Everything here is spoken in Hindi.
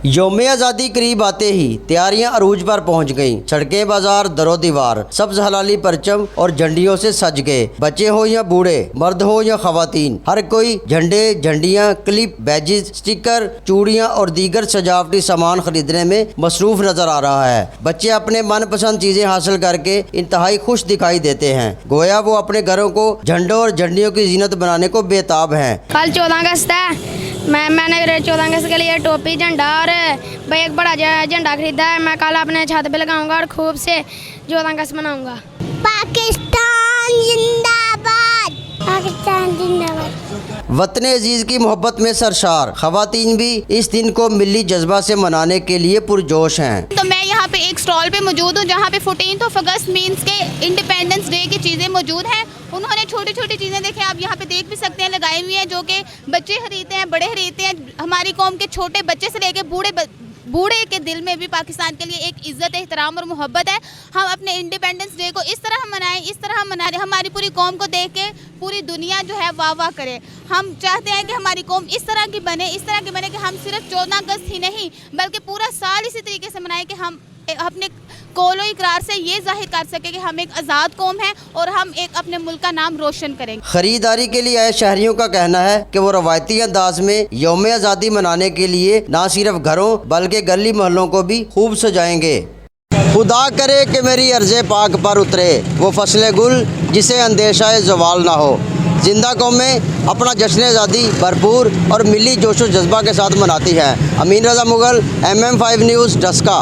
यौम आज़ादी करीब आते ही तैयारियां अरूज पर पहुंच गईं। सड़कें, बाजार, दरो दीवार सब्ज हलाली परचम और झंडियों से सज गए। बच्चे हो या बूढ़े, मर्द हो या खवातीन, हर कोई झंडे, झंडियां, क्लिप, बैजेस, स्टिकर, चूड़ियां और दीगर सजावटी सामान खरीदने में मसरूफ नजर आ रहा है। बच्चे अपने मनपसंद चीजें हासिल करके इंतहाई खुश दिखाई देते हैं, गोया वो अपने घरों को झंडों और झंडियों की जीनत बनाने को बेताब हैं। कल 14 अगस्त है। मैंने 14 अगस्त के लिए टोपी, झंडा और भाई एक बड़ा झंडा खरीदा है। मैं कल अपने छत पे लगाऊंगा और खूब से 14 अगस्त मनाऊंगा। पाकिस्तान जिंदाबाद, पाकिस्तान जिंदाबाद। वतन अजीज की मोहब्बत में सरशार खवातीन भी इस दिन को मिली जज्बा से मनाने के लिए पुरजोश हैं। तो मैं यहाँ पे एक स्टॉल पे मौजूद हूँ जहाँ पे 14 अगस्त मीन्स के इंडिपेंडेंस डे की चीज़ें मौजूद हैं। उन्होंने छोटी छोटी चीज़ें देखें, आप यहाँ पे देख भी सकते हैं, लगाई हुई हैं, जो कि बच्चे खरीदते हैं, बड़े खरीदते हैं। हमारी कौम के छोटे बच्चे से लेके बूढ़े के दिल में भी पाकिस्तान के लिए एक इज़्ज़त, एहतराम और मोहब्बत है। हम अपने इंडिपेंडेंस डे को इस तरह मनाएं, इस तरह मना रहे, हमारी पूरी कौम को देख के पूरी दुनिया जो है वाह वाह करे। हम चाहते हैं कि हमारी कौम इस तरह की बने कि हम सिर्फ 14 अगस्त ही नहीं बल्कि पूरा साल इसी तरीके से मनाएं कि हम अपने कौलो इकरार से ये जाहिर कर सके कि हम एक आज़ाद कौम हैं और हम एक अपने मुल्क का नाम रोशन करेंगे। खरीदारी के लिए आए शहरियों का कहना है कि वो रवायती अंदाज में यौम आज़ादी मनाने के लिए न सिर्फ घरों बल्कि गली मोहल्लों को भी खूब सजाएंगे। खुदा करे कि मेरी अर्ज़े पाक पर उतरे वो फसले गुल जिसे अंदेशा ज़वाल ना हो। जिंदा कौमें अपना जश्न आज़ादी भरपूर और मिली जोशो जज्बा के साथ मनाती है। अमीन रज़ा मुगल, MM5 न्यूज़, डस्का।